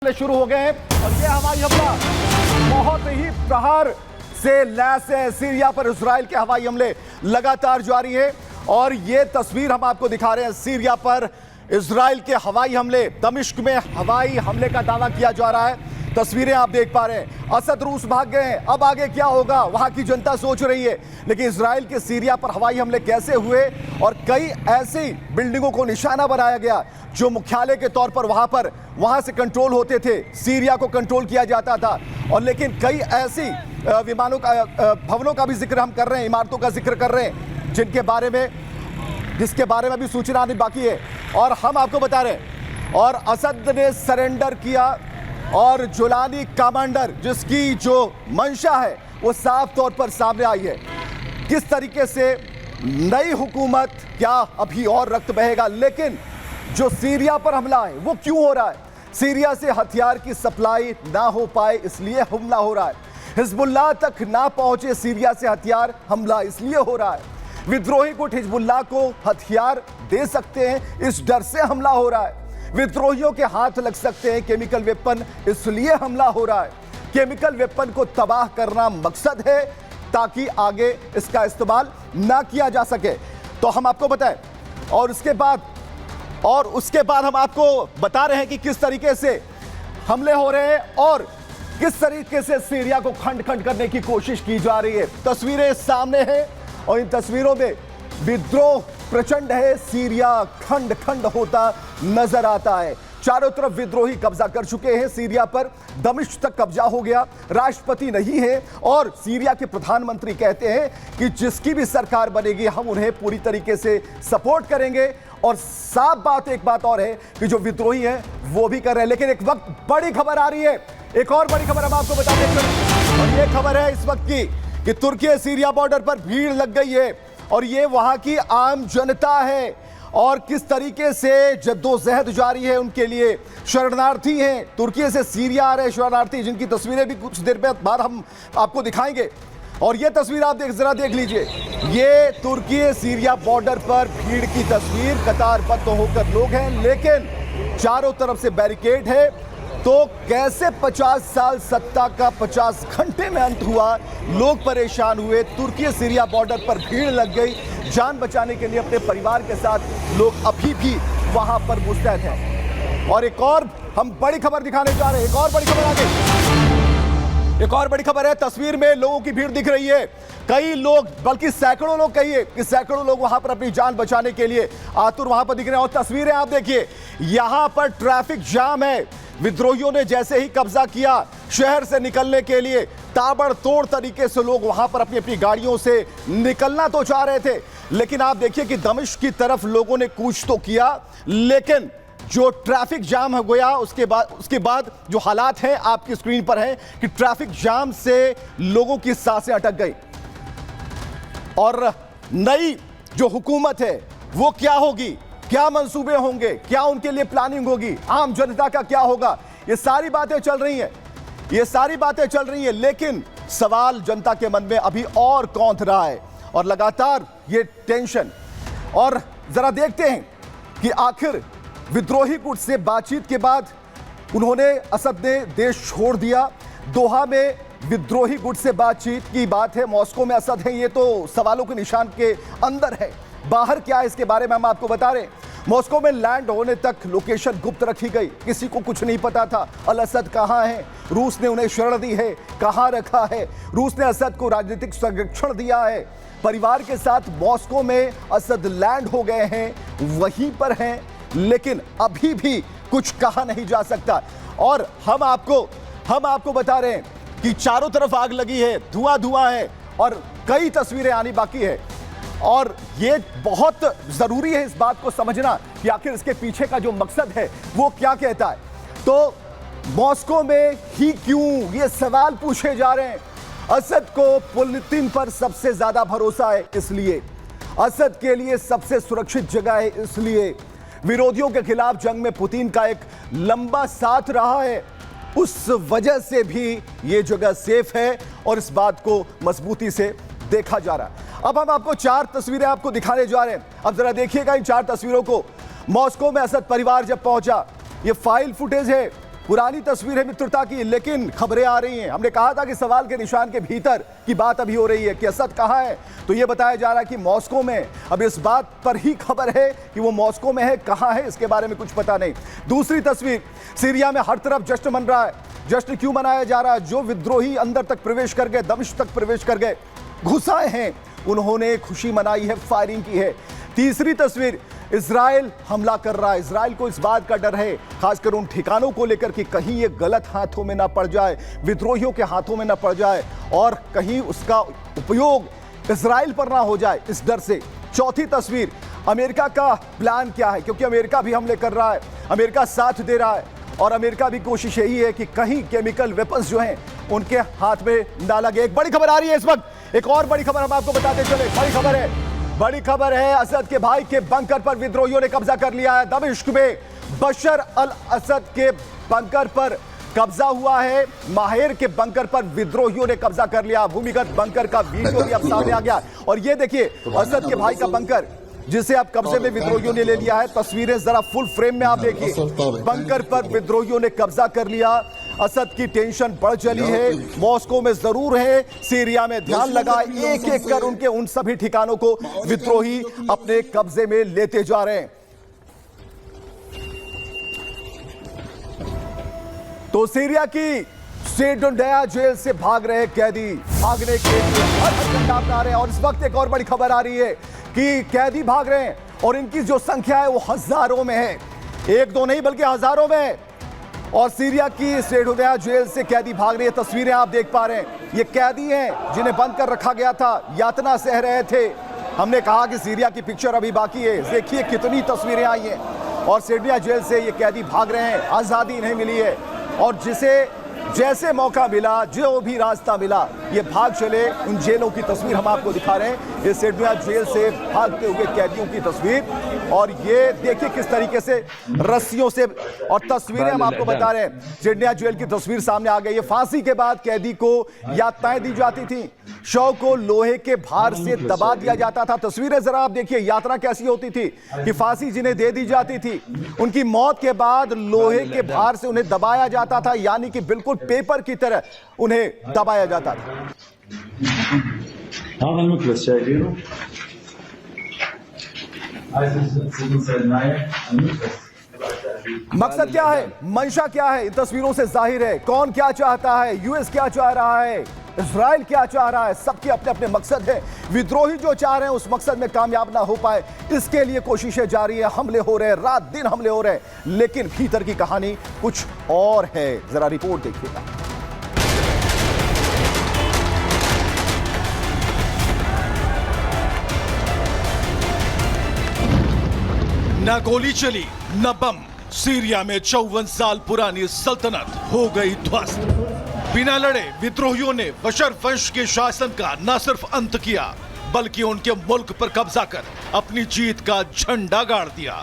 शुरू हो गए हैं और ये हवाई हमला बहुत ही प्रहार से लैस है। सीरिया पर इजराइल के हवाई हमले लगातार जारी है और ये तस्वीर हम आपको दिखा रहे हैं। सीरिया पर इजराइल के हवाई हमले, दमिश्क में हवाई हमले का दावा किया जा रहा है। तस्वीरें आप देख पा रहे हैं। असद रूस भाग गए हैं, अब आगे क्या होगा वहां की जनता सोच रही है। लेकिन इजराइल के सीरिया पर हवाई हमले कैसे हुए और कई ऐसी बिल्डिंगों को निशाना बनाया गया जो मुख्यालय के तौर पर वहां से कंट्रोल होते थे, सीरिया को कंट्रोल किया जाता था। और लेकिन कई ऐसी विमानों का, भवनों का भी जिक्र हम कर रहे हैं, इमारतों का जिक्र कर रहे हैं जिसके बारे में भी सूचना आनी बाकी है और हम आपको बता रहे हैं। और असद ने सरेंडर किया और जुलानी कमांडर, जिसकी जो मंशा है वो साफ तौर पर सामने आई है। किस तरीके से नई हुकूमत, क्या अभी और रक्त बहेगा? लेकिन जो सीरिया पर हमला है वो क्यों हो रहा है? सीरिया से हथियार की सप्लाई ना हो पाए इसलिए हमला हो रहा है। हिजबुल्लाह तक ना पहुंचे सीरिया से हथियार, हमला इसलिए हो रहा है। विद्रोही गुट हिजबुल्लाह को हथियार दे सकते हैं, इस डर से हमला हो रहा है। विद्रोहियों के हाथ लग सकते हैं केमिकल वेपन, इसलिए हमला हो रहा है। केमिकल वेपन को तबाह करना मकसद है ताकि आगे इसका इस्तेमाल ना किया जा सके। तो हम आपको बताएं और उसके बाद हम आपको बता रहे हैं कि किस तरीके से हमले हो रहे हैं और किस तरीके से सीरिया को खंड खंड करने की कोशिश की जा रही है। तस्वीरें सामने हैं और इन तस्वीरों में विद्रोह प्रचंड है। सीरिया खंड खंड होता नजर आता है। चारों तरफ विद्रोही कब्जा कर चुके हैं सीरिया पर, दमिश्क तक कब्जा हो गया, राष्ट्रपति नहीं है और सीरिया के प्रधानमंत्री कहते हैं कि जिसकी भी सरकार बनेगी हम उन्हें पूरी तरीके से सपोर्ट करेंगे। और साफ बात, एक बात और है कि जो विद्रोही हैं वो भी कर रहे हैं। लेकिन एक वक्त बड़ी खबर आ रही है, एक और बड़ी खबर हम आपको बता दें और ये खबर है इस वक्त की कि तुर्की सीरिया बॉर्डर पर भीड़ लग गई है और ये वहां की आम जनता है और किस तरीके से जद्दोजहद जारी है उनके लिए। शरणार्थी हैं, तुर्की से सीरिया आ रहे शरणार्थी, जिनकी तस्वीरें भी कुछ देर बाद हम आपको दिखाएंगे। और ये तस्वीर आप जरा देख लीजिए, ये तुर्की सीरिया बॉर्डर पर भीड़ की तस्वीर, कतारबद्ध होकर लोग हैं लेकिन चारों तरफ से बैरिकेड है। तो कैसे 50 साल सत्ता का 50 घंटे में अंत हुआ, लोग परेशान हुए, तुर्की सीरिया बॉर्डर पर भीड़ लग गई। जान बचाने के लिए अपने परिवार के साथ लोग अभी भी वहां पर मुस्तैद हैं। और एक और हम बड़ी खबर दिखाने जा रहे हैं, एक और बड़ी खबर आ गई। एक और बड़ी खबर है, तस्वीर में लोगों की भीड़ दिख रही है। कई लोग, बल्कि सैकड़ों लोग, कहिए कि सैकड़ों लोग वहां पर अपनी जान बचाने के लिए आतुर वहां पर दिख रहे हैं। और तस्वीरें आप देखिए, यहां पर ट्रैफिक जाम है। विद्रोहियों ने जैसे ही कब्जा किया, शहर से निकलने के लिए ताबड़तोड़ तरीके से लोग वहां पर अपनी अपनी गाड़ियों से निकलना तो चाह रहे थे। लेकिन आप देखिए कि दमिश्क की तरफ लोगों ने कूच तो किया, लेकिन जो ट्रैफिक जाम हो गया उसके बाद जो हालात हैं आपकी स्क्रीन पर हैं कि ट्रैफिक जाम से लोगों की सांसें अटक गई। और नई जो हुकूमत है वो क्या होगी, क्या मंसूबे होंगे, क्या उनके लिए प्लानिंग होगी, आम जनता का क्या होगा, ये सारी बातें चल रही हैं। लेकिन सवाल जनता के मन में अभी और कौंध रहा है और लगातार ये टेंशन। और जरा देखते हैं कि आखिर विद्रोही गुट से बातचीत के बाद असद ने देश छोड़ दिया। दोहा में विद्रोही गुट से बातचीत की बात है, मॉस्को में असद है, ये तो सवालों के निशान के अंदर है। बाहर क्या है इसके बारे में हम आपको बता रहे हैं। मॉस्को में लैंड होने तक लोकेशन गुप्त रखी गई, किसी को कुछ नहीं पता था अल असद कहां है। रूस ने उन्हें शरण दी है, कहां रखा है। रूस ने असद को राजनीतिक संरक्षण दिया है। परिवार के साथ मॉस्को में असद लैंड हो गए हैं, वहीं पर हैं, लेकिन अभी भी कुछ कहा नहीं जा सकता। और हम आपको बता रहे हैं कि चारों तरफ आग लगी है, धुआं है और कई तस्वीरें आनी बाकी है। और ये बहुत जरूरी है इस बात को समझना कि आखिर इसके पीछे का जो मकसद है वो क्या कहता है। तो मॉस्को में ही क्यों, ये सवाल पूछे जा रहे हैं। असद को पुतिन पर सबसे ज्यादा भरोसा है, इसलिए असद के लिए सबसे सुरक्षित जगह है, इसलिए विरोधियों के खिलाफ जंग में पुतिन का एक लंबा साथ रहा है, उस वजह से भी ये जगह सेफ है और इस बात को मजबूती से देखा जा रहा है। अब हम आपको 4 तस्वीरें आपको दिखाने जा रहे हैं। अब जरा देखिएगा इन 4 तस्वीरों को। मॉस्को में असद परिवार जब पहुंचा, ये फाइल फुटेज है, पुरानी तस्वीर है मित्रता की, लेकिन खबरें आ रही हैं। हमने कहा था कि सवाल के निशान के भीतर की बात अभी हो रही है कि असद कहाँ है, तो ये बताया जा रहा है कि मॉस्को में। अब इस बात पर ही खबर है कि वो मॉस्को में है, कहाँ है इसके बारे में कुछ पता नहीं। दूसरी तस्वीर, सीरिया में हर तरफ जश्न मन रहा है। जश्न क्यों मनाया जा रहा है? जो विद्रोही अंदर तक प्रवेश कर गए, दमिश्क तक प्रवेश कर गए, घुस आए हैं, उन्होंने खुशी मनाई है, फायरिंग की है। तीसरी तस्वीर, इजराइल हमला कर रहा है। इजराइल को इस बात का डर है, खासकर उन ठिकानों को लेकर कि कहीं ये गलत हाथों में ना पड़ जाए, विद्रोहियों के हाथों में ना पड़ जाए और कहीं उसका उपयोग इजराइल पर ना हो जाए, इस डर से। चौथी तस्वीर, अमेरिका का प्लान क्या है, क्योंकि अमेरिका भी हमले कर रहा है, अमेरिका साथ दे रहा है और अमेरिका भी कोशिश यही है कि कहीं केमिकल वेपन्स जो हैं उनके हाथ में ना लगे। एक बड़ी खबर आ रही है इस वक्त, एक और बड़ी खबर हम आपको बताते चले। बड़ी खबर है, असद के भाई के बंकर पर विद्रोहियों ने कब्जा कर लिया है। दमिश्क में बशर अल असद के बंकर पर कब्जा हुआ है। माहिर के बंकर पर विद्रोहियों ने कब्जा कर लिया। भूमिगत बंकर का वीडियो भी अब सामने आ गया और ये देखिए असद के भाई का बंकर, जिसे अब कब्जे में विद्रोहियों ने ले लिया है। तस्वीरें जरा फुल फ्रेम में आप देखिए, बंकर पर विद्रोहियों ने कब्जा कर लिया। असद की टेंशन बढ़ चली है, मॉस्को में जरूर है, सीरिया में ध्यान लगा, एक एक कर उनके उन सभी ठिकानों को विद्रोही अपने कब्जे में लेते जा रहे हैं। तो सीरिया की सेडोनिया जेल से भाग रहे कैदी, भागने के लिए हर झंडा अपना रहे हैं। और इस वक्त एक और बड़ी खबर आ रही है कि कैदी भाग रहे हैं और इनकी जो संख्या है वो हजारों में है, एक दो नहीं बल्कि हजारों में है। और सीरिया की सेडोनिया जेल से कैदी भाग रही है। तस्वीरें आप देख पा रहे हैं, ये कैदी हैं जिन्हें बंद कर रखा गया था, यातना सह रहे थे। हमने कहा कि सीरिया की पिक्चर अभी बाकी है, देखिए कितनी तस्वीरें आई हैं। और सेडोनिया जेल से ये कैदी भाग रहे हैं, आज़ादी इन्हें मिली है और जिसे जैसे मौका मिला, जो भी रास्ता मिला, ये भाग चले। उन जेलों की तस्वीर हम आपको दिखा रहे हैं, ये सेडोनिया जेल से भागते हुए कैदियों की तस्वीर। और ये देखिए किस तरीके से रस्सियों से, और तस्वीरें हम आपको बता रहे हैं, सेडोनिया जेल की तस्वीर सामने आ गई है। फांसी के बाद कैदी को यातनाएं दी जाती थी, शव को लोहे के भार से दबा दिया जाता था। तस्वीरें जरा आप देखिए, यातना कैसी होती थी कि फांसी जिन्हें दे दी जाती थी, उनकी मौत के बाद लोहे के भार से उन्हें दबाया जाता था, यानी कि बिल्कुल पेपर की तरह उन्हें दबाया जाता था। मकसद क्या है, मंशा क्या है, इन तस्वीरों से जाहिर है कौन क्या चाहता है। यूएस क्या चाह रहा है, इजराइल क्या चाह रहा है, सबके अपने अपने मकसद है। विद्रोही जो चाह रहे हैं उस मकसद में कामयाब ना हो पाए, इसके लिए कोशिशें जारी है, हमले हो रहे हैं, रात दिन हमले हो रहे हैं, लेकिन भीतर की कहानी कुछ और है। जरा रिपोर्ट देखिएगा। न गोली चली न बम, सीरिया में 54 साल पुरानी सल्तनत हो गई ध्वस्त। बिना लड़े विद्रोहियों ने बशर वंश के शासन का न सिर्फ अंत किया, बल्कि उनके मुल्क पर कब्जा कर अपनी जीत का झंडा गाड़ दिया।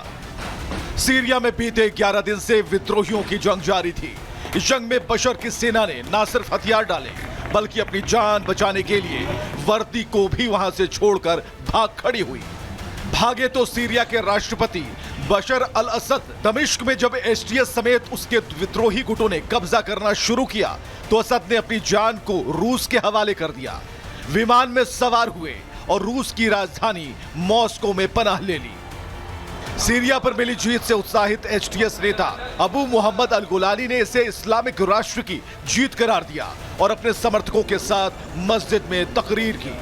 सीरिया में बीते 11 दिन से विद्रोहियों की जंग जारी थी। इस जंग में बशर की सेना ने न सिर्फ हथियार डाले, बल्कि अपनी जान बचाने के लिए वर्दी को भी वहां से छोड़कर भाग खड़ी हुई। भागे तो सीरिया के राष्ट्रपति बशर अल असद। दमिश्क में जब एसटीएस समेत उसके विद्रोही गुटों ने कब्जा करना शुरू किया, तो असद ने अपनी जान को रूस के हवाले कर दिया। विमान में सवार हुए और रूस की राजधानी मॉस्को में पनाह ले ली। सीरिया पर मिली जीत से उत्साहित एचटीएस नेता अबू मोहम्मद अल गुलानी ने इसे इस्लामिक राष्ट्र की जीत करार दिया और अपने समर्थकों के साथ मस्जिद में तकरीर की।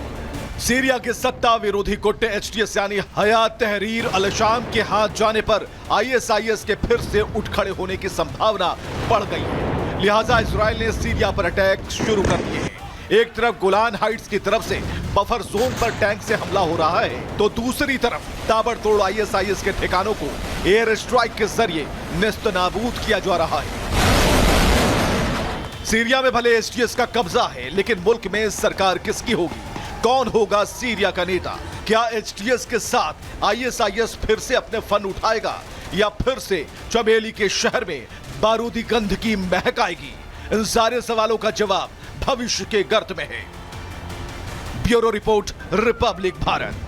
सीरिया के सत्ता विरोधी गुट एचटीएस यानी हयात तहरीर अल शाम के हाथ जाने पर आईएसआईएस के फिर से उठ खड़े होने की संभावना बढ़ गई है। लिहाजा इजराइल ने सीरिया पर अटैक शुरू कर दिए हैं। एक तरफ गोलान हाइट्स की तरफ से बफर जोन पर टैंक से हमला हो रहा है, तो दूसरी तरफ ताबड़तोड़ आईएसआईएस के ठिकानों को एयर स्ट्राइक के जरिए नेस्तनाबूद किया जा रहा है। सीरिया में भले एचटीएस का कब्जा है, लेकिन मुल्क में सरकार किसकी होगी? कौन होगा सीरिया का नेता? क्या एचटीएस के साथ आईएसआईएस फिर से अपने फन उठाएगा या फिर से चमेली के शहर में बारूदी गंध की महक आएगी? इन सारे सवालों का जवाब भविष्य के गर्त में है। Bureau report, Republic Bharat.